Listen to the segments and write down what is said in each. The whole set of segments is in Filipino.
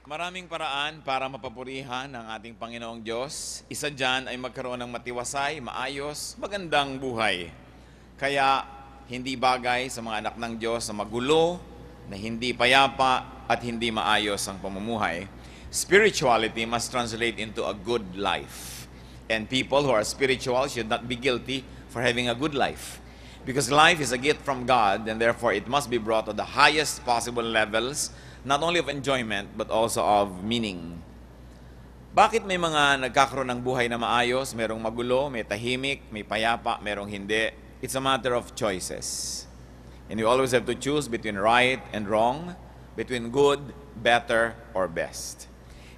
Maraming paraan para mapapurihan ang ating Panginoong Diyos. Isa dyan ay magkaroon ng matiwasay, maayos, magandang buhay. Kaya hindi bagay sa mga anak ng Diyos na magulo, na hindi payapa at hindi maayos ang pamumuhay. Spirituality must translate into a good life. And people who are spiritual should not be guilty for having a good life. Because life is a gift from God, and therefore it must be brought to the highest possible levels, not only of enjoyment, but also of meaning. Bakit may mga nagkakaroon ng buhay na maayos, merong magulo, may tahimik, may payapa, merong hindi? It's a matter of choices. And you always have to choose between right and wrong, between good, better, or best.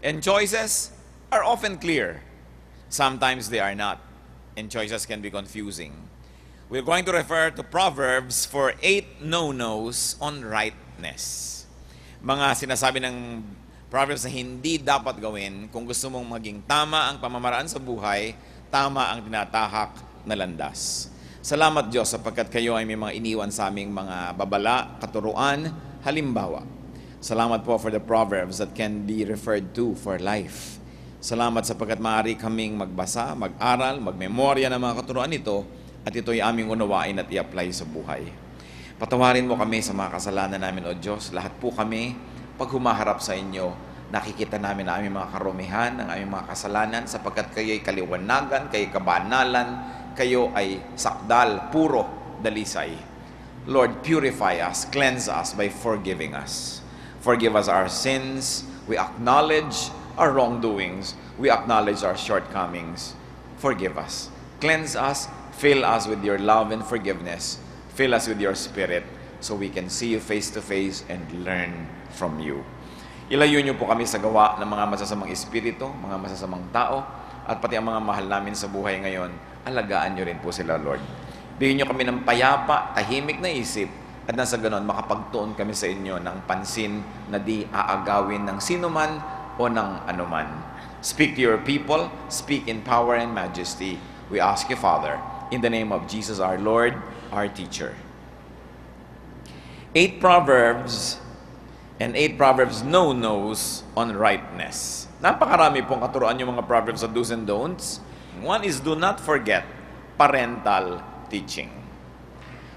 And choices are often clear. Sometimes they are not. And choices can be confusing. We're going to refer to Proverbs for 8 no-nos on rightness. Mga sinasabi ng Proverbs na hindi dapat gawin kung gusto mong maging tama ang pamamaraan sa buhay, tama ang tinatahak na landas. Salamat Diyos sapagkat kayo ay may mga iniwan sa aming mga babala, katuruan, halimbawa. Salamat po for the Proverbs that can be referred to for life. Salamat sapagkat maaari kaming magbasa, mag-aral, magmemorya ng mga katuruan nito at ito'y aming unawain at i-apply sa buhay. Patawarin mo kami sa mga kasalanan namin, O Diyos. Lahat po kami, pag humaharap sa inyo, nakikita namin na aming mga karumihan, ang aming mga kasalanan, sapagkat kayo'y kaliwanagan, kayo'y kabanalan, kayo ay sakdal, puro dalisay. Lord, purify us, cleanse us by forgiving us. Forgive us our sins. We acknowledge our wrongdoings. We acknowledge our shortcomings. Forgive us. Cleanse us. Fill us with your love and forgiveness. Fill us with your Spirit so we can see you face to face and learn from you. Ilayo niyo po kami sa gawa ng mga masasamang espiritu, mga masasamang tao, at pati ang mga mahal namin sa buhay ngayon, alagaan niyo rin po sila, Lord. Bigyan niyo kami ng payapa, tahimik na isip, at nasa ganon makapagtuon kami sa inyo ng pansin na di aagawin ng sinuman o ng anuman. Speak to your people, speak in power and majesty. We ask you, Father, in the name of Jesus our Lord, our teacher. 8 Proverbs and 8 Proverbs no-nos on rightness. Napakarami pong katuruan yung mga Proverbs sa do's and don'ts. One is do not forget parental teaching.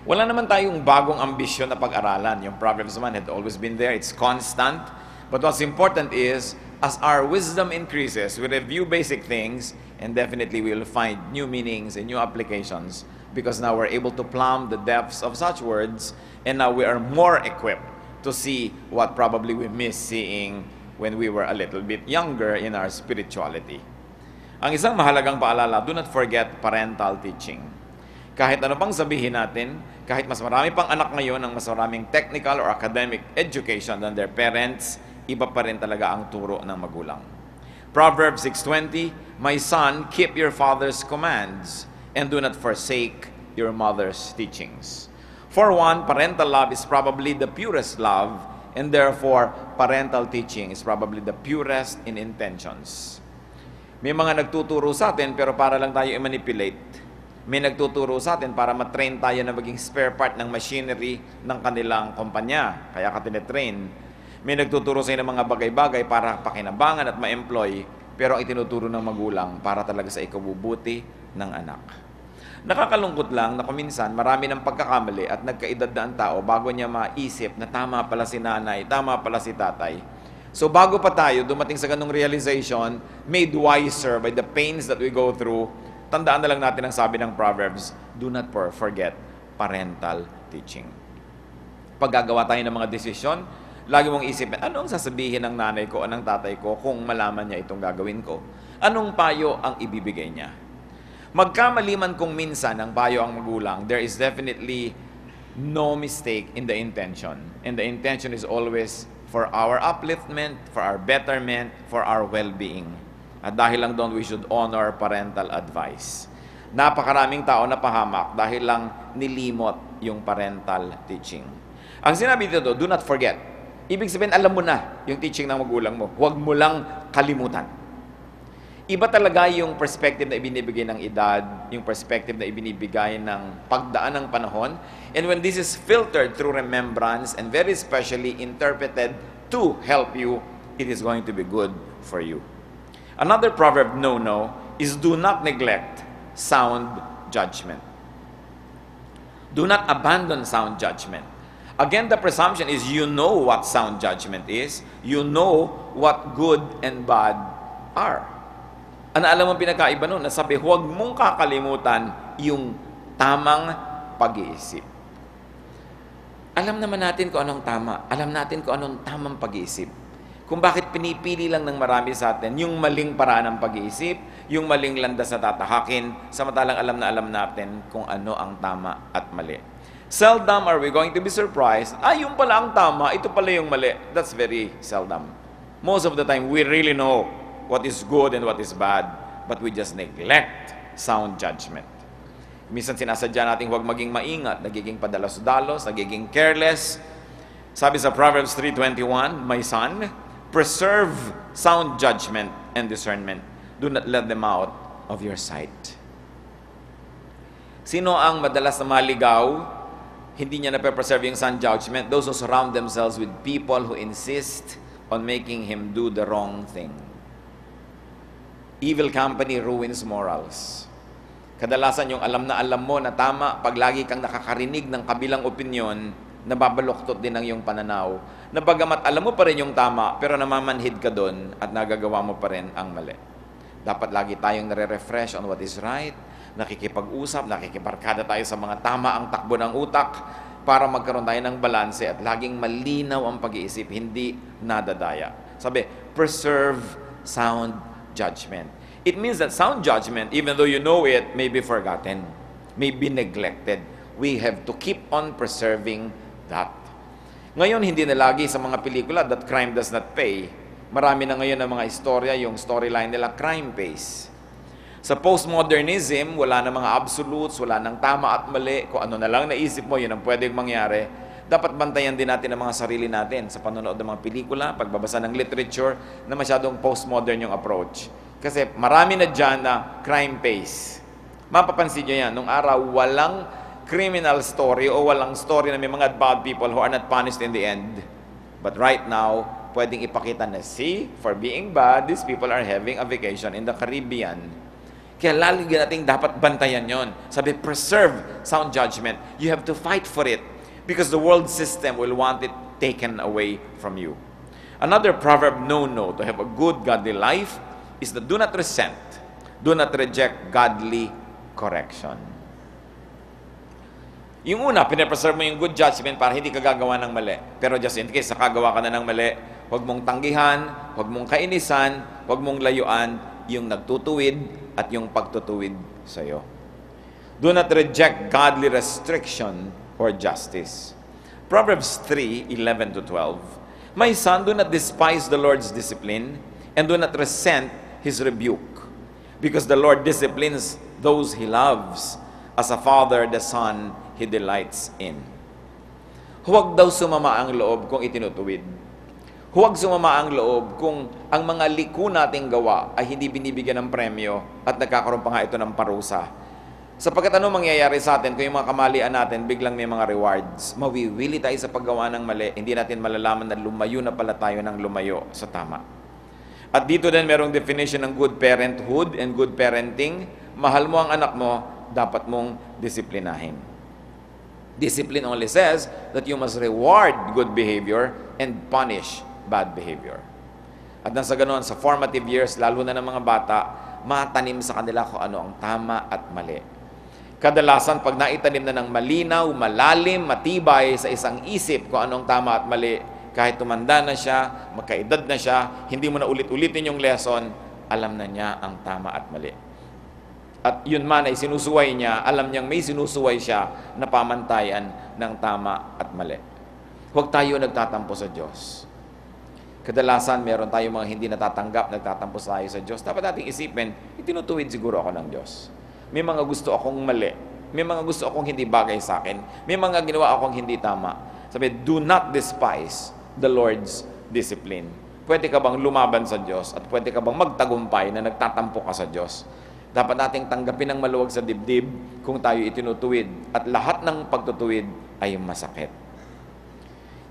Wala naman tayong bagong ambisyon na pag-aralan. Yung Proverbs naman had always been there. It's constant. But what's important is, as our wisdom increases, we review basic things, and definitely we will find new meanings and new applications because now we're able to plumb the depths of such words, and now we are more equipped to see what probably we missed seeing when we were a little bit younger in our spirituality. Ang isang mahalagang paalala, do not forget parental teaching. Kahit ano pang sabihin natin, kahit mas marami pang anak ngayon ng mas maraming technical or academic education than their parents, iba pa rin talaga ang turo ng magulang. Proverbs 6:20, my son, keep your father's commands, and do not forsake your mother's teachings. For one, parental love is probably the purest love, and therefore, parental teaching is probably the purest in intentions. May mga nagtuturo sa atin, pero para lang tayo i-manipulate. May nagtuturo sa atin para matrain tayo na maging spare part ng machinery ng kanilang kumpanya, kaya ka tinetrain. May nagtuturo sa ng mga bagay-bagay para pakinabangan at ma-employ, pero ang itinuturo ng magulang para talaga sa ikabubuti ng anak. Nakakalungkot lang na kuminsan marami ng pagkakamali at nagkaedad na ang tao bago niya maisip na tama pala si nanay, tama pala si tatay. So bago pa tayo dumating sa ganung realization, made wiser by the pains that we go through, tandaan na lang natin ang sabi ng Proverbs, do not forget parental teaching. Pag gagawa tayo ng mga desisyon, lagi mong isipin, ano ang sasabihin ng nanay ko o ng tatay ko kung malaman niya itong gagawin ko? Anong payo ang ibibigay niya? Magkamali man kung minsan ang payo ang magulang, there is definitely no mistake in the intention. And the intention is always for our upliftment, for our betterment, for our well-being. At dahil lang doon, we should honor parental advice. Napakaraming tao na pahamak dahil lang nilimot yung parental teaching. Ang sinabi dito, do not forget. Ibig sabihin, alam mo na yung teaching ng magulang mo. Huwag mo lang kalimutan. Iba talaga yung perspective na ibinibigay ng edad, yung perspective na ibinibigay ng pagdaan ng panahon. And when this is filtered through remembrance and very specially interpreted to help you it is going to be good for you. Another proverb, no, is do not neglect sound judgment. Do not abandon sound judgment. Again, the presumption is you know what sound judgment is. You know what good and bad are. Ano alam mo pinakaiba nun? Nasabi, huwag mong kakalimutan yung tamang pag-iisip. Alam naman natin kung anong tama. Alam natin kung anong tamang pag-iisip. Kung bakit pinipili lang ng marami sa atin yung maling paraan ng pag-iisip, yung maling landas na tatahakin, samantalang alam natin kung ano ang tama at mali. Seldom are we going to be surprised, yung pala ang tama, ito pala yung mali. That's very seldom. Most of the time, we really know what is good and what is bad, but we just neglect sound judgment. Minsan sinasadya natin huwag maging maingat, nagiging padalos-dalos, nagiging careless. Sabi sa Proverbs 3:21, my son, preserve sound judgment and discernment. Do not let them out of your sight. Sino ang madalas na maligaw? Hindi niya na-preserve yung sound judgment. Those who surround themselves with people who insist on making him do the wrong thing. Evil company ruins morals. Kadalasan yung alam mo na tama, pag lagi kang nakakarinig ng kabilang opinyon, nababaluktot din ang iyong pananaw. Na bagamat alam mo pa rin yung tama, pero namamanhid ka doon at nagagawa mo pa rin ang mali. Dapat lagi tayong nare-refresh on what is right, nakikipag-usap, nakikibarkada tayo sa mga tama ang takbo ng utak para magkaroon tayo ng balanse at laging malinaw ang pag-iisip, hindi nadadaya. Sabi, preserve sound judgment. It means that sound judgment, even though you know it, may be forgotten, may be neglected. We have to keep on preserving that. Ngayon, hindi na lagi sa mga pelikula that crime does not pay. Marami na ngayon ng mga istorya, yung storyline nila, crime pays. Sa postmodernism, wala na mga absolutes, wala nang tama at mali. Kung ano na lang naisip mo, yun ang pwedeng mangyari. Dapat bantayan din natin ang mga sarili natin sa panonood ng mga pelikula, pagbabasa ng literature, na masyadong postmodern yung approach. Kasi marami na dyan na crime pays. Mapapansin nyo yan, nung araw, walang criminal story o walang story na may mga bad people who are not punished in the end. But right now, pwedeng ipakita na, see, for being bad, these people are having a vacation in the Caribbean. Kaya lalagyan natin dapat bantayan yon. Sabi, preserve sound judgment. You have to fight for it because the world system will want it taken away from you. Another proverb, no, to have a good godly life is that do not resent, do not reject godly correction. Yung una, pinapreserve mo yung good judgment para hindi ka gagawa ng mali. Pero just in case nakagawa ka na ng mali, huwag mong tanggihan, huwag mong kainisan, huwag mong layuan yung nagtutuwid at yung pagtutuwid sa iyo. Do not reject godly restriction or justice. Proverbs 3:11-12. My son, do not despise the Lord's discipline and do not resent His rebuke, because the Lord disciplines those He loves, as a father the son He delights in. Huwag daw sumama ang loob kung itinutuwid. Huwag sumama ang loob kung ang mga liku nating gawa ay hindi binibigyan ng premyo at nagkakaroon pa nga ito ng parusa. Sapagkat ano mangyayari sa atin kung yung mga kamalian natin biglang may mga rewards? Mawiwili tayo sa paggawa ng mali, hindi natin malalaman na lumayo na pala tayo ng lumayo sa tama. At dito din merong definition ng good parenthood and good parenting. Mahal mo ang anak mo, dapat mong disiplinahin. Discipline only says that you must reward good behavior and punish bad behavior. At nasa ganoon, sa formative years, lalo na ng mga bata, matanim sa kanila kung ano ang tama at mali. Kadalasan, pag naitanim na ng malinaw, malalim, matibay sa isang isip kung anong tama at mali, kahit tumanda na siya, magkaedad na siya, hindi mo na ulit-ulitin yung lesson, alam na niya ang tama at mali. At yun man ay sinusuway niya, alam niyang may sinusuway siya na pamantayan ng tama at mali. Huwag tayo nagtatampo sa Diyos. Kadalasan, meron tayong mga hindi natatanggap, nagtatampo tayo sa Diyos. Dapat nating isipin, itinutuwid siguro ako ng Diyos. May mga gusto akong mali. May mga gusto akong hindi bagay sa akin. May mga ginawa akong hindi tama. Sabi, do not despise the Lord's discipline. Pwede ka bang lumaban sa Diyos at pwede ka bang magtagumpay na nagtatampo ka sa Diyos? Dapat nating tanggapin ng maluwag sa dibdib kung tayo itinutuwid at lahat ng pagtutuwid ay masakit.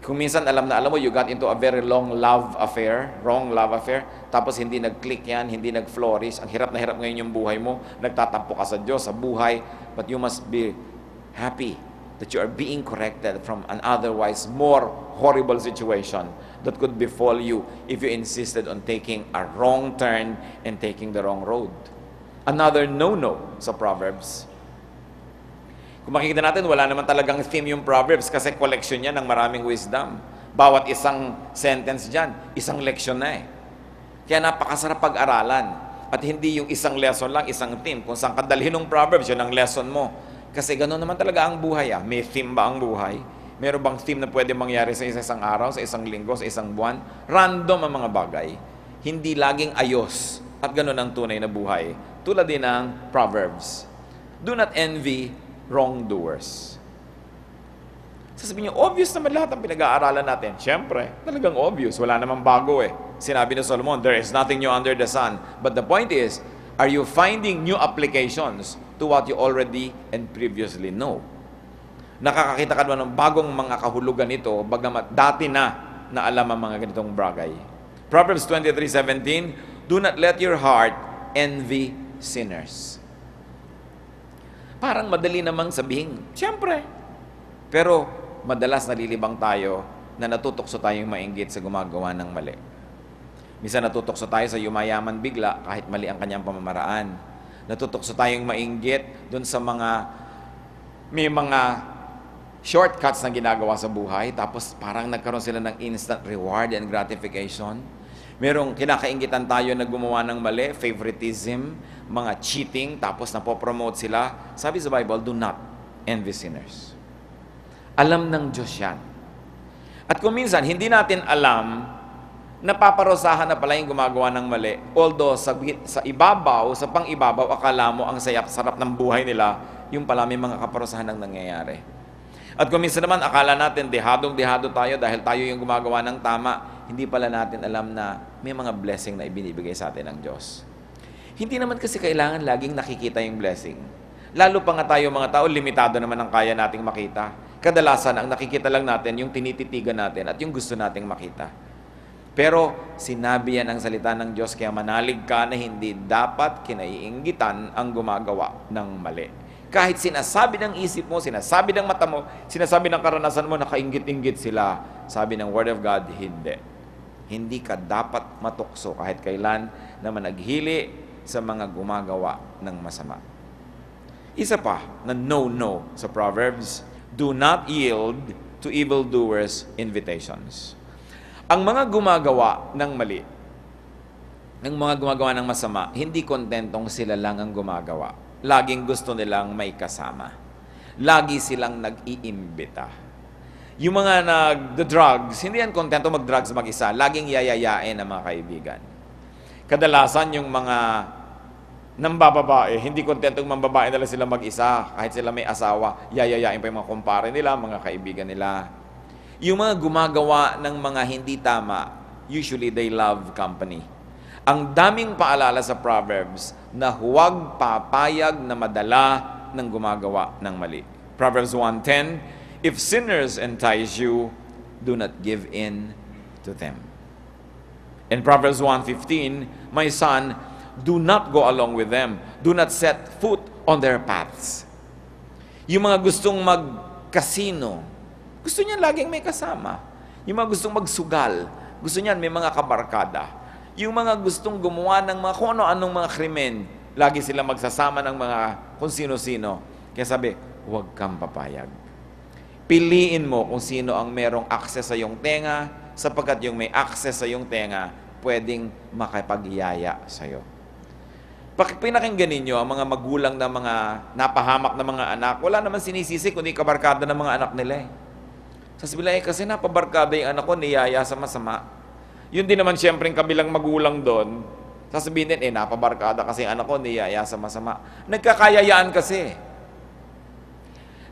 Kung minsan alam na alam mo, you got into a very long love affair, wrong love affair, tapos hindi nag-click yan, hindi nag-flourish, ang hirap na hirap ngayon yung buhay mo, nagtatampo ka sa Diyos, sa buhay, but you must be happy that you are being corrected from an otherwise more horrible situation that could befall you if you insisted on taking a wrong turn and taking the wrong road. Another no-no sa Proverbs. Kung makikita natin, wala naman talagang theme yung Proverbs kasi collection yan ng maraming wisdom. Bawat isang sentence dyan, isang leksyon na eh. Kaya napakasarap pag-aralan. At hindi yung isang lesson lang, isang theme. Kung saan kadalhin ng Proverbs, yun ang lesson mo. Kasi gano'n naman talaga ang buhay. May theme ba ang buhay? Meron bang theme na pwede mangyari sa isang araw, sa isang linggo, sa isang buwan? Random ang mga bagay. Hindi laging ayos. At gano'n ang tunay na buhay. Tulad din ng Proverbs. Do not envy wrongdoers. Sasabihin niyo, obvious naman lahat ang pinag-aaralan natin. Siyempre, talagang obvious. Wala namang bago eh. Sinabi ni Solomon, there is nothing new under the sun. But the point is, are you finding new applications to what you already and previously know? Nakakakita ka naman ng bagong mga kahulugan ito, bagamat dati na alam ang mga ganitong bagay. Proverbs 23:17, do not let your heart envy sinners. Parang madali namang sabihin, siyempre. Pero madalas nalilibang tayo na natutokso tayong mainggit sa gumagawa ng mali. Minsan natutokso tayo sa yumayaman bigla kahit mali ang kanyang pamamaraan. Natutokso tayong mainggit doon sa may mga shortcuts na ginagawa sa buhay, tapos parang nagkaroon sila ng instant reward and gratification. Merong kinakainggitan tayo na gumawa ng mali, favoritism, mga cheating, tapos napopromote sila. Sabi sa Bible, do not envy sinners. Alam ng Diyos yan. At kung minsan, hindi natin alam, napaparusahan na pala yung gumagawa ng mali. Although sa ibabaw, sa pang-ibabaw, akala mo ang sarap ng buhay nila, yung pala may mga kaparusahan ang nangyayari. At kung minsan naman, akala natin, dehadong-dehado tayo dahil tayo yung gumagawa ng tama, hindi pala natin alam na may mga blessing na ibinibigay sa atin ng Diyos. Hindi naman kasi kailangan laging nakikita yung blessing. Lalo pa nga tayo mga tao, limitado naman ang kaya nating makita. Kadalasan, ang nakikita lang natin, yung tinititigan natin at yung gusto nating makita. Pero sinabi yan ang salita ng Diyos, kaya manalig ka na hindi dapat kinaiinggitan ang gumagawa ng mali. Kahit sinasabi ng isip mo, sinasabi ng mata mo, sinasabi ng karanasan mo, nakainggit-inggit sila. Sabi ng Word of God, hindi. Hindi ka dapat matukso kahit kailan na managhili sa mga gumagawa ng masama. Isa pa na no-no sa Proverbs, do not yield to evildoers' invitations. Ang mga gumagawa ng mali, ang mga gumagawa ng masama, hindi kontentong sila lang ang gumagawa. Laging gusto nilang may kasama. Lagi silang nag-iimbita. Yung mga nag-drugs, hindi yan kontento mag-drugs mag-isa. Laging yayayain ang mga kaibigan. Kadalasan yung mga nambababae, hindi kontentong mambabae nila sila mag-isa. Kahit sila may asawa, yayayain pa yung mga kumpare nila, mga kaibigan nila. Yung mga gumagawa ng mga hindi tama, usually they love company. Ang daming paalala sa Proverbs na huwag papayag na madala ng gumagawa ng mali. Proverbs 1:10, if sinners entice you, do not give in to them. In Proverbs 1:15, my son, do not go along with them. Do not set foot on their paths. Yung mga gustong mag-casino, gusto niyan laging may kasama. Yung mga gustong magsugal, gusto niyan may mga kabarkada. Yung mga gustong gumawa ng mga kung ano-anong mga krimen, lagi sila magsasama ng mga kung sino-sino. Kaya sabi, huwag kang papayag. Piliin mo kung sino ang merong access sa iyong tenga, sapagkat yung may access sa iyong tenga, pwedeng makipag-iyaya sa iyo. Pinakinggan ninyo ang mga magulang na mga napahamak na mga anak, wala naman sinisisi kundi kabarkada ng mga anak nila eh. Sasabihin kasi napabarkada yung anak ko, niyaya sa masama. Yun din naman siyempre yung kabilang magulang doon, sasabihin din, napabarkada kasi yung anak ko, niyaya sa masama. Nagkakayayaan kasi.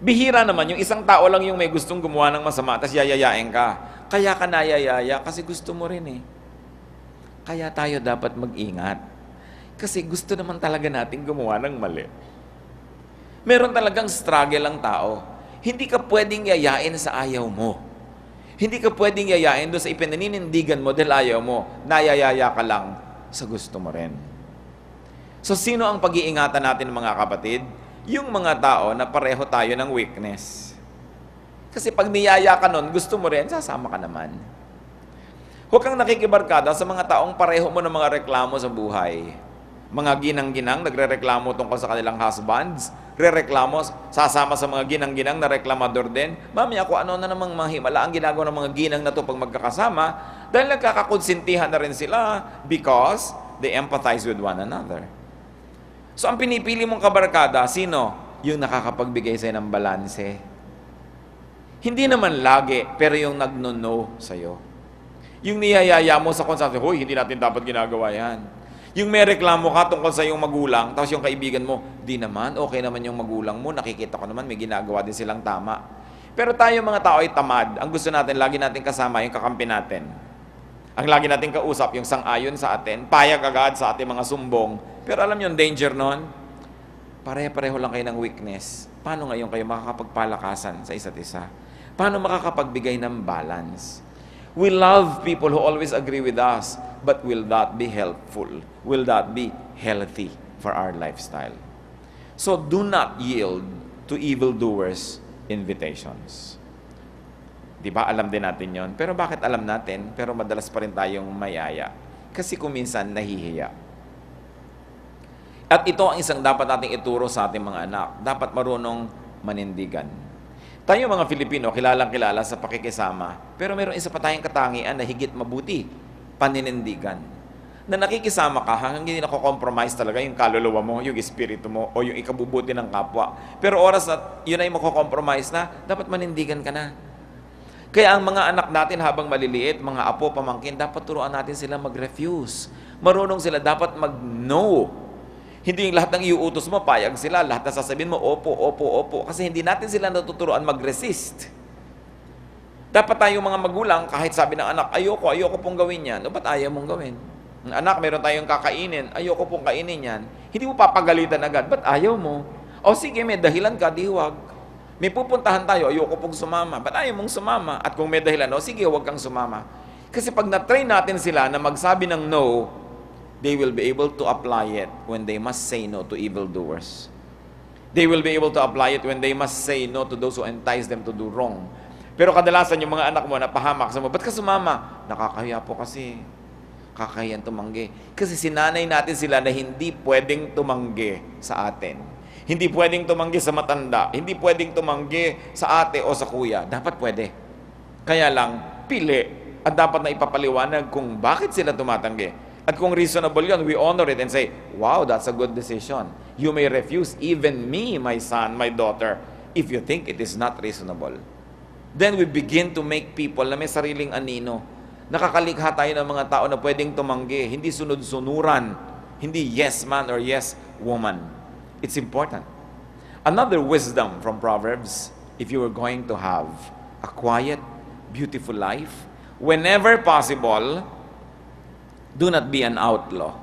Bihira naman, yung isang tao lang yung may gustong gumawa ng masama, tapos yayayain ka. Kaya ka nayayaya kasi gusto mo rin eh. Kaya tayo dapat mag-ingat. Kasi gusto naman talaga natin gumawa ng mali. Meron talagang struggle ang tao. Hindi ka pwedeng yayain sa ayaw mo. Hindi ka pwedeng yayain doon sa ipinaninindigan mo dahil ayaw mo. Nayayaya ka lang sa gusto mo rin. So, sino ang pag-iingatan natin mga kapatid? Yung mga tao na pareho tayo ng weakness. Kasi pag niyaya ka nun, gusto mo rin, sasama ka naman. Huwag kang nakikibarkada sa mga taong pareho mo ng mga reklamo sa buhay. Mga ginang-ginang, nagre-reklamo tungkol sa kanilang husbands, re-reklamo, sasama sa mga ginang-ginang na reklamador din. Mamaya kung ano na namang mga himala ang ginagawa ng mga ginang na to pag magkakasama, dahil nagkakakonsintihan na rin sila because they empathize with one another. So, ang pinipili mong kabarkada, sino? Yung nakakapagbigay sa'yo ng balanse. Hindi naman lagi, pero yung nagno-no sa'yo. Yung niyayaya mo sa konsansi, hoy, hindi natin dapat ginagawa yan. Yung may reklamo ka tungkol sa iyong magulang, tapos yung kaibigan mo, di naman, okay naman yung magulang mo, nakikita ko naman, may ginagawa din silang tama. Pero tayo mga tao ay tamad. Ang gusto natin, lagi natin kasama yung kakampi natin. Ang lagi natin kausap, yung sang-ayon sa atin, payag agad sa ating mga sumbong. Pero alam yung danger nun? Pare-pareho lang kayo ng weakness. Paano ngayon kayo makakapagpalakasan sa isa't isa? Paano makakapagbigay ng balance? We love people who always agree with us, but will that be helpful? Will that be healthy for our lifestyle? So do not yield to evildoers' invitations. Di ba? Alam din natin yon. Pero bakit alam natin? Pero madalas pa rin tayong mayaya. Kasi kung minsan nahihiya. At ito ang isang dapat nating ituro sa ating mga anak. Dapat marunong manindigan. Tayo mga Filipino, kilalang-kilala sa pakikisama. Pero meron isa pa tayong katangian na higit mabuti. Paninindigan. Na nakikisama ka hanggang hindi nako-compromise talaga yung kaluluwa mo, yung espiritu mo, o yung ikabubuti ng kapwa. Pero oras na yun ay mako-compromise na, dapat manindigan ka na. Kaya ang mga anak natin habang maliliit, mga apo, pamangkin, dapat turuan natin sila mag-refuse. Marunong sila dapat mag-no. Hindi yung lahat ng iuutos mo, payag sila. Lahat na sasabihin mo, opo, opo, opo. Kasi hindi natin sila natuturuan mag-resist. Dapat tayong mga magulang, kahit sabi ng anak, ayoko pong gawin yan. O ba't ayaw mong gawin? Anak, meron tayong kakainin, ayoko pong kainin yan. Hindi mo papagalitan agad, ba't ayaw mo? O sige, may dahilan ka, di huwag. May pupuntahan tayo, ayoko pong sumama. Ba't ayaw mong sumama? At kung may dahilan, o sige, huwag kang sumama. Kasi pag na-train natin sila na magsabi ng no, they will be able to apply it when they must say no to evildoers. They will be able to apply it when they must say no to those who entice them to do wrong. Pero kadalasan yung mga anak mo napahamak sa mo, ba't ka sumama? Nakakahiya po kasi. Kakahiyan tumanggi. Kasi sinanay natin sila na hindi pwedeng tumanggi sa atin. Hindi pwedeng tumanggi sa matanda. Hindi pwedeng tumanggi sa ate o sa kuya. Dapat pwede. Kaya lang, pili. At dapat na ipapaliwanag kung bakit sila tumatanggi. At kung reasonable yun, we honor it and say, wow, that's a good decision. You may refuse even me, my son, my daughter, if you think it is not reasonable. Then we begin to make people na may sariling anino. Nakakalikha tayo ng mga tao na pwedeng tumanggi. Hindi sunod-sunuran. Hindi yes man or yes woman. It's important. Another wisdom from Proverbs, if you are going to have a quiet, beautiful life, whenever possible, do not be an outlaw.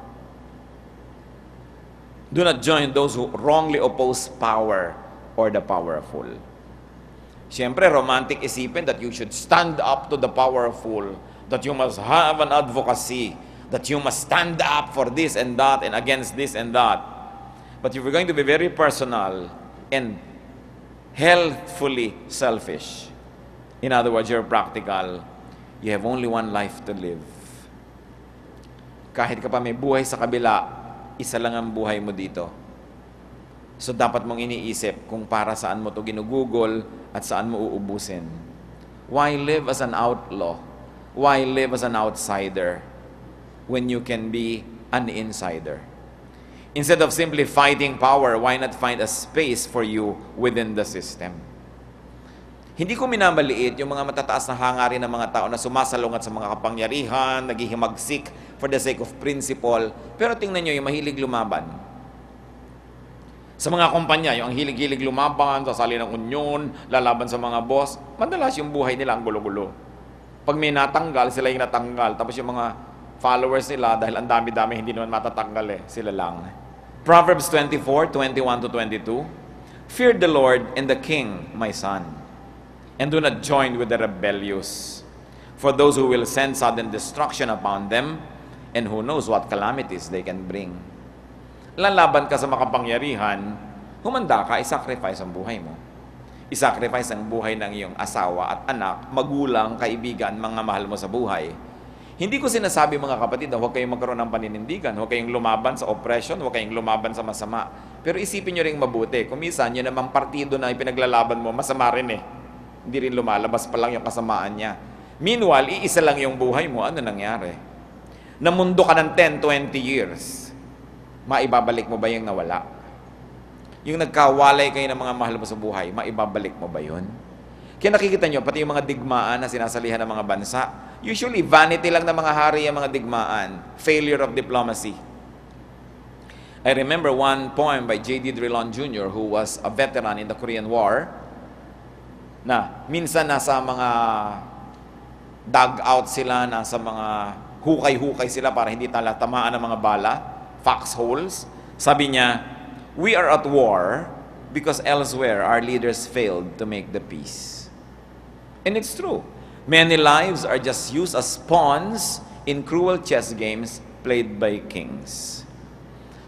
Do not join those who wrongly oppose power or the powerful. Siyempre, romantic isipin that you should stand up to the powerful, that you must have an advocacy, that you must stand up for this and that and against this and that. But if you're going to be very personal and healthfully selfish, in other words, you're practical, you have only one life to live. Kahit ka pa may buhay sa kabila, isa lang ang buhay mo dito. So dapat mong iniisip kung para saan mo to ginugugol at saan mo uubusin. Why live as an outlaw? Why live as an outsider when you can be an insider? Instead of simply fighting power, why not find a space for you within the system? Hindi ko minamaliit yung mga matataas na hangarin ng mga tao na sumasalungat sa mga kapangyarihan, naghihimagsik for the sake of principle. Pero tingnan nyo yung mahilig lumaban. Sa mga kumpanya, yung ang hilig-hilig lumaban, sasali ng unyon, lalaban sa mga boss, madalas yung buhay nila ang gulo-gulo. Pag may natanggal, sila yung natanggal. Tapos yung mga followers nila, dahil ang dami-dami hindi naman matatanggal sila lang. Proverbs 24:21-22, Fear the Lord and the king, my son, and do not join with the rebellious. for those who will send sudden destruction upon them, and who knows what calamities they can bring. Lalaban ka sa makapangyarihan, humanda ka, isacrifice ang buhay mo. Isacrifice ang buhay ng iyong asawa at anak, magulang, kaibigan, mga mahal mo sa buhay. Hindi ko sinasabi mga kapatid na huwag kayong magkaroon ng paninindigan, huwag kayong lumaban sa oppression, huwag kayong lumaban sa masama. Pero isipin nyo rin mabuti, kung minsan yun namang partido na ipinaglalaban mo, masama rin eh. Hindi rin lumalabas pa lang yung kasamaan niya. Meanwhile, iisa lang yung buhay mo, ano nangyari? Namundo ka ng 10, 20 years, maibabalik mo ba yung nawala? Yung nagkawalay kayo ng mga mahal mo sa buhay, maibabalik mo ba yun? Kaya nakikita nyo, pati yung mga digmaan na sinasalihan ng mga bansa, usually vanity lang ng mga hari ang mga digmaan, failure of diplomacy. I remember one poem by J.D. Drilon Jr. who was a veteran in the Korean War, na minsan nasa mga dugout sila, nasa mga hukay-hukay sila para hindi tamaan ng mga bala, foxholes. Sabi niya, we are at war because elsewhere our leaders failed to make the peace. And it's true. Many lives are just used as pawns in cruel chess games played by kings.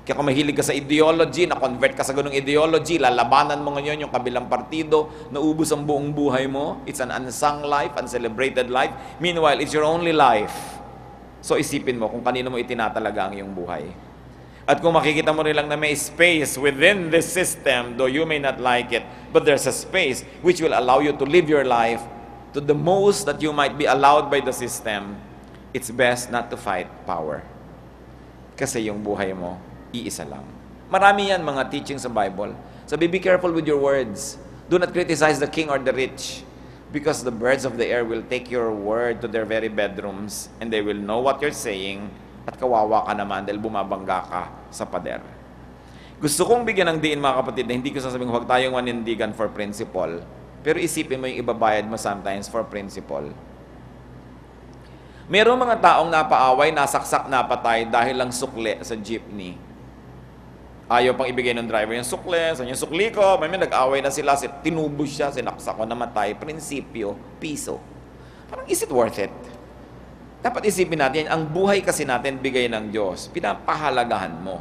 Kaya kung mahilig ka sa ideology, na-convert ka sa ganung ideology, lalabanan mo ngayon yung kabilang partido, naubos ang buong buhay mo, it's an unsung life, uncelebrated life. Meanwhile, it's your only life. So isipin mo kung kanino mo itinatalaga ang iyong buhay. At kung makikita mo rin lang na may space within this system, though you may not like it, but there's a space which will allow you to live your life to the most that you might be allowed by the system, it's best not to fight power. Kasi yung buhay mo, iisa lang. Marami yan mga teaching sa Bible. So be careful with your words. Do not criticize the king or the rich, because the birds of the air will take your word to their very bedrooms, and they will know what you're saying, at kawawa ka naman dahil bumabangga ka sa pader. Gusto kong bigyan ng diin mga kapatid na hindi ko sasabing huwag tayong manindigan for principle, pero isipin mo yung ibabayad mo sometimes for principle. Merong mga taong napaaway, nasaksak, napatay dahil lang sukle sa jeepney. Ayaw pang ibigay ng driver yung sukle, sa yung sukli ko, may nag-away na sila, tinubos siya, sinaksak ko, namatay, prinsipyo, piso. Parang is it worth it? Dapat isipin natin, ang buhay kasi natin bigay ng Diyos, pinapahalagahan mo.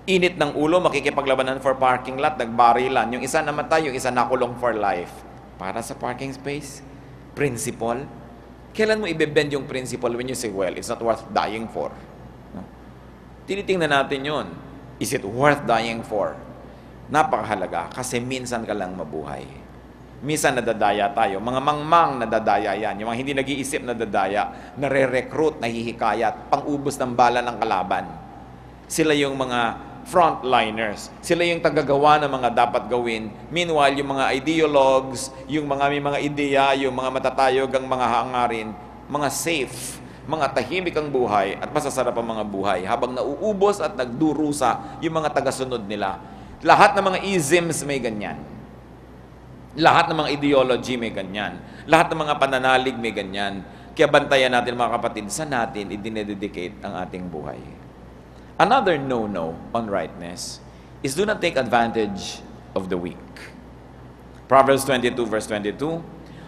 Init ng ulo, makikipaglabanan for parking lot, nagbarilan. Yung isa namatay, yung isa nakulong for life. Para sa parking space, principle. Kailan mo ibebend yung principle when you say, well, it's not worth dying for? No? Tinitingnan natin yun. Is it worth dying for? Napakahalaga kasi minsan ka lang mabuhay. Minsan nadadaya tayo. Mga mangmang nadadaya yan. Yung mga hindi nag-iisip nadadaya, nare-recruit, nahihikayat, pang-ubos ng bala ng kalaban. Sila yung mga frontliners. Sila yung tagagawa ng mga dapat gawin. Meanwhile, yung mga ideologues, yung mga may mga ideya, yung mga matatayog ang mga hangarin, mga safe, mga tahimik ang buhay at masasarap ang mga buhay habang nauubos at nagdurusa yung mga tagasunod nila. Lahat ng mga isms may ganyan. Lahat ng mga ideology may ganyan. Lahat ng mga pananalig may ganyan. Kaya bantayan natin mga kapatid, saan natin idinededicate ang ating buhay? Another no-no on rightness is do not take advantage of the weak. Proverbs 22 verse 22,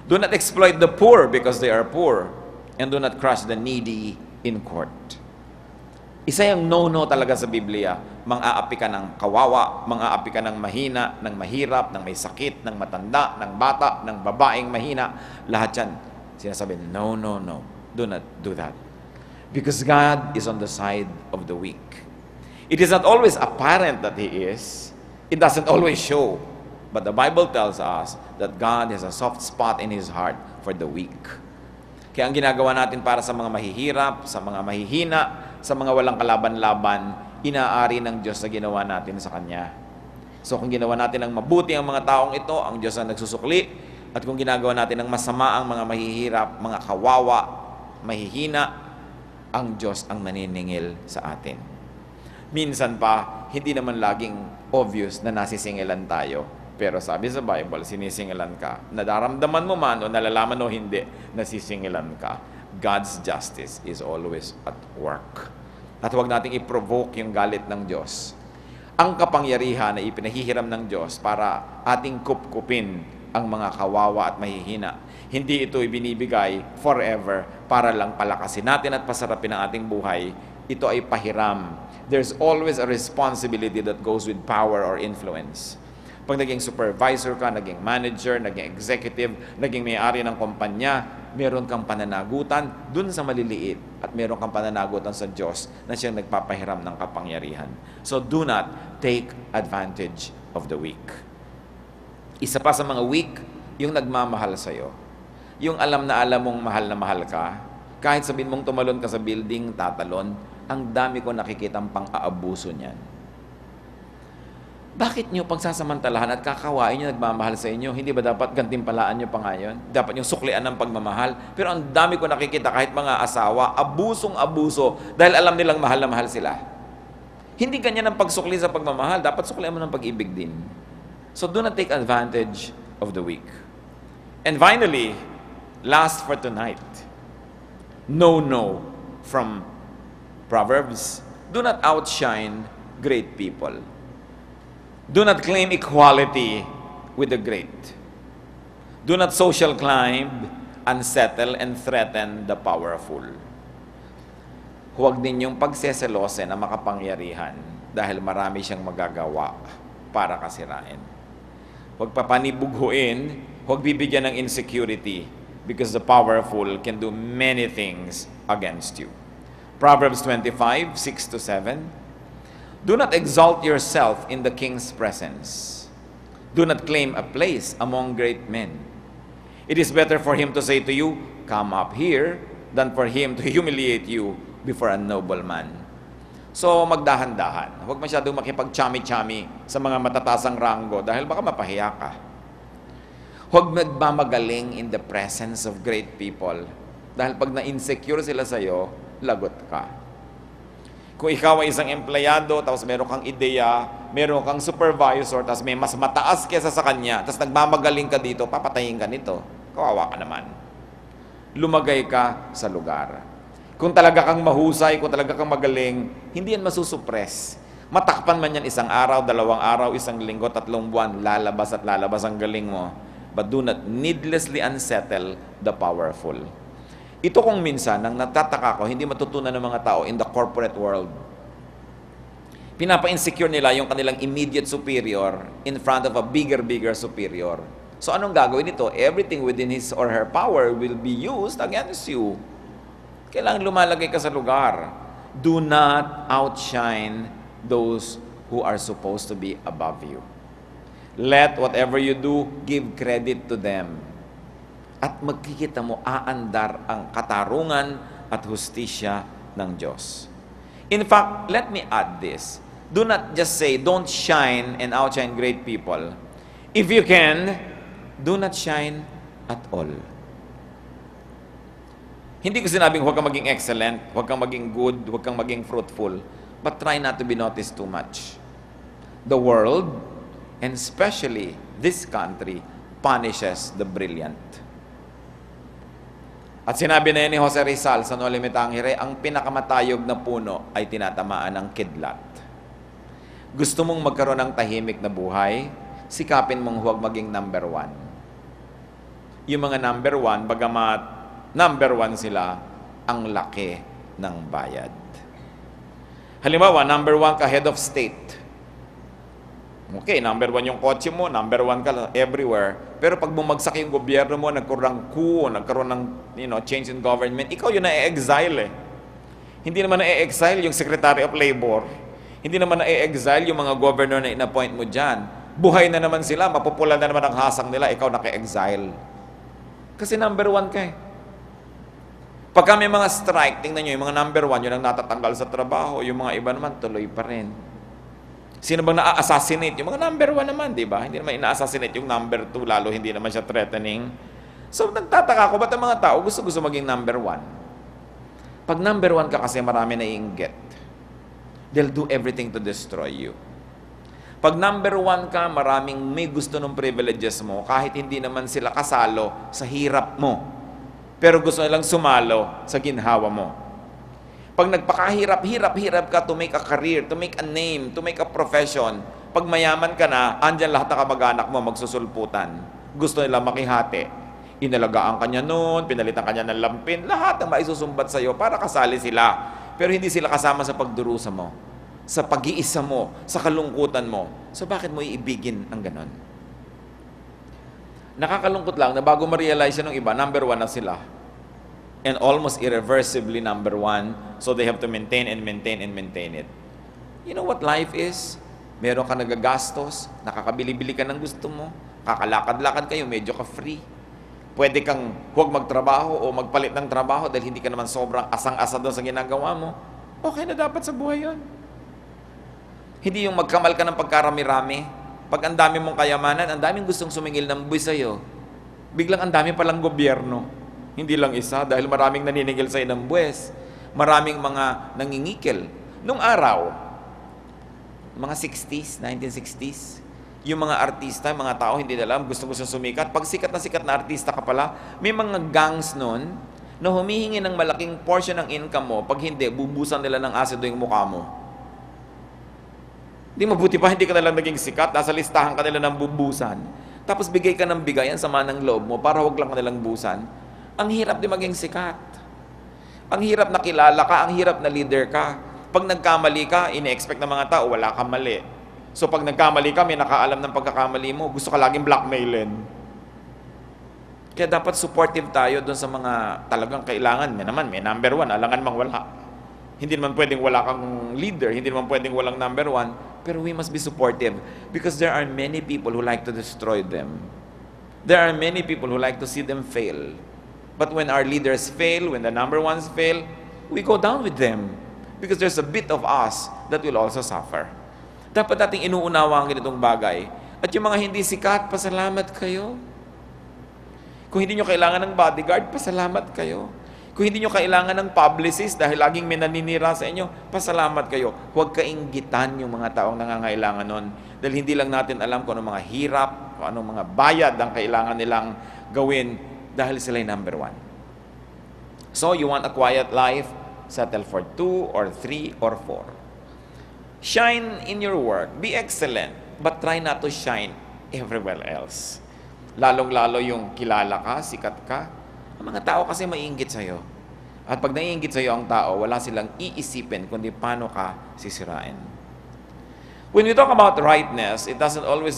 do not exploit the poor because they are poor, and do not crush the needy in court. Isa yung no-no talaga sa Biblia, mang-aapi ka ng kawawa, mang-aapi ka ng mahina, ng mahirap, ng may sakit, ng matanda, ng bata, ng babaeng mahina, lahat yan. Sinasabi, no, no, no, do not do that. Because God is on the side of the weak. It is not always apparent that He is. It doesn't always show. But the Bible tells us that God has a soft spot in His heart for the weak. Kaya ang ginagawa natin para sa mga mahihirap, sa mga mahihina, sa mga walang kalaban-laban, inaari ng Diyos na ginawa natin sa Kanya. So kung ginawa natin ng mabuti ang mga taong ito, ang Diyos ang nagsusukli. At kung ginagawa natin ng masama ang mga mahihirap, mga kawawa, mahihina, ang Diyos ang naniningil sa atin. Minsan pa, hindi naman laging obvious na nasisingilan tayo. Pero sabi sa Bible, sinisingilan ka. Nadaramdaman mo man o nalalaman o hindi, nasisingilan ka. God's justice is always at work. At huwag nating i-provoke yung galit ng Diyos. Ang kapangyarihan na ipinahihiram ng Diyos para ating kupkupin ang mga kawawa at mahihina. Hindi ito ibinibigay forever para lang palakasin natin at pasarapin ang ating buhay. Ito ay pahiram. There's always a responsibility that goes with power or influence. Pag naging supervisor ka, naging manager, naging executive, naging may-ari ng kumpanya, meron kang pananagutan dun sa maliliit at meron kang pananagutan sa Diyos na siyang nagpapahiram ng kapangyarihan. So do not take advantage of the weak. Isa pa sa mga weak, yung nagmamahal sa'yo. Yung alam na alam mong mahal na mahal ka, kahit sabihin mong tumalon ka sa building, tatalon, ang dami ko nakikitang pang-aabuso niyan. Bakit nyo pagsasamantalahan at kakawain nyo nagmamahal sa inyo? Hindi ba dapat gantimpalaan nyo pa ngayon? Dapat yung suklian ng pagmamahal? Pero ang dami ko nakikita kahit mga asawa, abusong-abuso dahil alam nilang mahal na mahal sila. Hindi ganyan ang pagsukli sa pagmamahal. Dapat suklian mo ng pag-ibig din. So do not take advantage of the weak. And finally, last for tonight, no from Proverbs. Do not outshine great people. Do not claim equality with the great. Do not social climb, unsettle, and threaten the powerful. Huwag ninyong pagseselosin na makapangyarihan dahil marami siyang magagawa para kasirain. Huwag papanibughuin, huwag bibigyan ng insecurity because the powerful can do many things against you. Proverbs 25, 6-7. Do not exalt yourself in the king's presence. Do not claim a place among great men. It is better for him to say to you, "Come up here," than for him to humiliate you before a nobleman. So, magdahan-dahan. Huwag masyadong makipag-chami-chami sa mga matatasang ranggo dahil baka mapahiya ka. Huwag magmamagaling in the presence of great people dahil pag na-insecure sila sa'yo, lagot ka. Kung ikaw ay isang empleyado, tapos meron kang ideya, meron kang supervisor, tapos may mas mataas kesa sa kanya, tapos nagmamagaling ka dito, papatayin ka nito. Kawawa ka naman. Lumagay ka sa lugar. Kung talaga kang mahusay, kung talaga kang magaling, hindi yan masusuppress. Matakpan man yan isang araw, 2 araw, 1 linggo, 3 buwan, lalabas at lalabas ang galing mo. But do not needlessly unsettle the powerful. Ito kung minsan, nang natataka ko, hindi matutunan ng mga tao in the corporate world. Pinapa-insecure nila yung kanilang immediate superior in front of a bigger superior. So anong gagawin nito? Everything within his or her power will be used against you. Kailangan lumalagay ka sa lugar. Do not outshine those who are supposed to be above you. Let whatever you do, give credit to them. At magkikita mo, aandar ang katarungan at hustisya ng Diyos. In fact, let me add this. Do not just say, don't shine and outshine great people. If you can, do not shine at all. Hindi ko sinabing huwag kang maging excellent, huwag kang maging good, huwag kang maging fruitful, but try not to be noticed too much. The world, and especially this country, punishes the brilliant. At sinabi na yan ni Jose Rizal sa Noli Me Tangere, ang pinakamatayog na puno ay tinatamaan ng kidlat. Gusto mong magkaroon ng tahimik na buhay, sikapin mong huwag maging number 1. Yung mga number 1, bagamat number 1 sila, ang laki ng bayad. Halimbawa, number 1 ka head of state. Okay, number 1 yung kotse mo, number 1 ka everywhere. Pero pag bumagsak yung gobyerno mo, nagkaroon ng coup, nagkaroon ng change in government, ikaw yun na-exile eh. Hindi naman na-exile yung Secretary of Labor. Hindi naman na-exile yung mga governor na in-appoint mo dyan. Buhay na naman sila, mapupula na naman ang hasang nila, ikaw naka-exile. Kasi number 1 ka eh. Pagka may mga strike, tingnan nyo, yung mga number 1, yun ang natatanggal sa trabaho, yung mga iba naman, tuloy pa rin. Sino bang na-assassinate? Yung mga number 1 naman, di ba? Hindi naman ina-assassinate yung number 2, lalo hindi naman siya threatening. So, nagtataka ako, ba't ang mga tao gusto maging number 1? Pag number 1 ka kasi marami na iinggit. They'll do everything to destroy you. Pag number 1 ka, maraming may gusto ng privileges mo, kahit hindi naman sila kasalo sa hirap mo. Pero gusto nilang sumalo sa ginhawa mo. Pag nagpakahirap ka to make a career, to make a name, to make a profession, pag mayaman ka na, andyan lahat ng kamag-anak mo magsusulputan. Gusto nila makihati. Inalagaan ka niya noon, pinalitan ka niya ng lampin, lahat ng maisusumbat sa'yo para kasali sila. Pero hindi sila kasama sa pagdurusa mo, sa pag-iisa mo, sa kalungkutan mo. So bakit mo iibigin ang ganon? Nakakalungkot lang na bago ma-realize ng iba, number one na sila. And almost irreversibly number one, so they have to maintain and maintain and maintain it. You know what life is? Meron ka nagagastos, nakakabili-bili ka ng gusto mo, kakalakad-lakad kayo, medyo ka free. Pwede kang huwag magtrabaho o magpalit ng trabaho dahil hindi ka naman sobrang asang-asa doon sa ginagawa mo. Okay na dapat sa buhay yon. Hindi yung magkamal ka ng pagkarami-rami. Pag ang dami mong kayamanan, ang daming gustong sumingil ng buwis sa'yo. Biglang ang dami palang gobyerno. Hindi lang isa dahil maraming naniningil sa'yo ng buwis. Maraming mga nangingikil. Nung araw, mga 60s, 1960s, yung mga artista, mga tao, hindi nila alam, gusto-gusto sumikat. Pag sikat na artista ka pala, may mga gangs nun na humihingi ng malaking portion ng income mo. Pag hindi, bubusan nila ng asido yung mukha mo. Di mabuti pa, hindi ka nalang naging sikat, nasa listahan ka nila ng bubusan. Tapos bigay ka ng bigay, ang sama ng loob mo, para huwag lang ka nilang busan. Ang hirap di maging sikat. Ang hirap na kilala ka, ang hirap na leader ka. Pag nagkamali ka, ine-expect ng mga tao, wala kang mali. So pag nagkamali ka, may nakaalam ng pagkakamali mo, gusto ka laging blackmailin. Kaya dapat supportive tayo doon sa mga talagang kailangan. May number one, alangan mang wala. Hindi naman pwedeng wala kang leader, hindi naman pwedeng walang number one, pero we must be supportive because there are many people who like to destroy them. There are many people who like to see them fail. But when our leaders fail, when the number ones fail, we go down with them because there's a bit of us that will also suffer. Dapat nating inuunawa ang ganitong bagay. At yung mga hindi sikat, pasalamat kayo. Kung hindi nyo kailangan ng bodyguard, pasalamat kayo. Kung hindi nyo kailangan ng publicist dahil laging may naninira sa inyo, pasalamat kayo. Huwag kainggitan yung mga taong nangangailangan nun. Dahil hindi lang natin alam kung anong mga hirap, kung anong mga bayad ang kailangan nilang gawin dahil sila'y number one. So, you want a quiet life? Settle for 2 or 3 or 4. Shine in your work. Be excellent. But try not to shine everywhere else. Lalong-lalo yung kilala ka, sikat ka. Ang mga tao kasi maiinggit sa'yo. At pag naiinggit sa'yo ang tao, wala silang iisipin kundi paano ka sisirain. When we talk about rightness, it doesn't always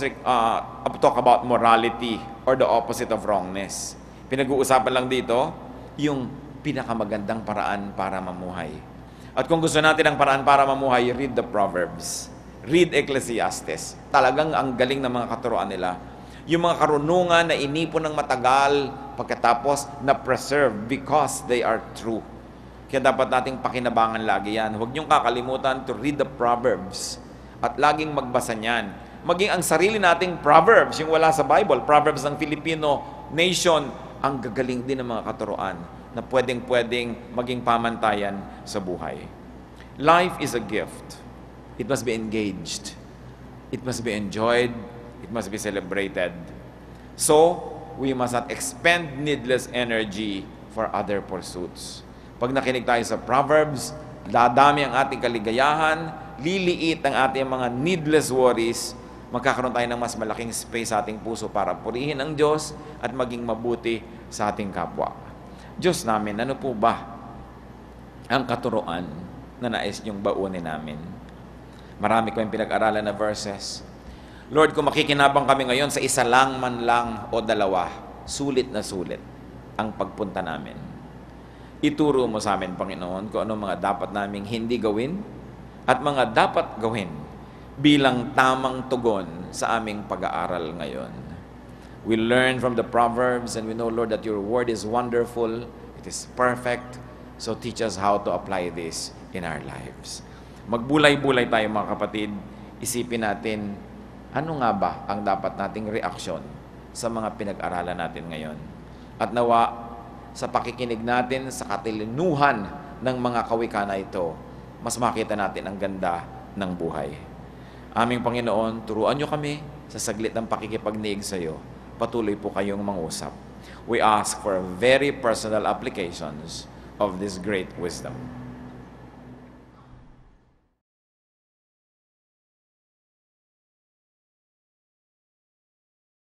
talk about morality or the opposite of wrongness. Pinag-uusapan lang dito yung pinakamagandang paraan para mamuhay. At kung gusto natin ang paraan para mamuhay, read the Proverbs. Read Ecclesiastes. Talagang ang galing ng mga katuruan nila. Yung mga karunungan na inipon ng matagal, pagkatapos na preserve because they are true. Kaya dapat nating pakinabangan lagi yan. Huwag niyong kakalimutan to read the Proverbs. At laging magbasa niyan. Maging ang sarili nating Proverbs, yung wala sa Bible, Proverbs ng Filipino nation, ang gagaling din ng mga katuruan na pwedeng-pwedeng maging pamantayan sa buhay. Life is a gift. It must be engaged. It must be enjoyed. It must be celebrated. So, we must not expend needless energy for other pursuits. Pag nakinig tayo sa Proverbs, dadami ang ating kaligayahan, liliit ang ating mga needless worries, magkakaroon tayo ng mas malaking space sa ating puso para purihin ang Diyos at maging mabuti sa ating kapwa. Diyos namin, ano po ba ang katuruan na nais niyong baunin namin? Marami ko yung pinag-aralan na verses. Lord, kung makikinabang kami ngayon sa isa lang, man lang o dalawa, sulit na sulit ang pagpunta namin. Ituro mo sa amin, Panginoon, kung ano mga dapat naming hindi gawin at mga dapat gawin bilang tamang tugon sa aming pag-aaral ngayon. We learn from the Proverbs and we know, Lord, that your word is wonderful, it is perfect, so teach us how to apply this in our lives. Magbulay-bulay tayo mga kapatid, isipin natin, ano nga ba ang dapat nating reaksyon sa mga pinag-aralan natin ngayon? At nawa, sa pakikinig natin, sa katilinuhan ng mga kawika na ito, mas makita natin ang ganda ng buhay. Aming Panginoon, turuan niyo kami sa saglit ng pakikipagniig sa iyo. Patuloy po kayong mangusap. We ask for very personal applications of this great wisdom.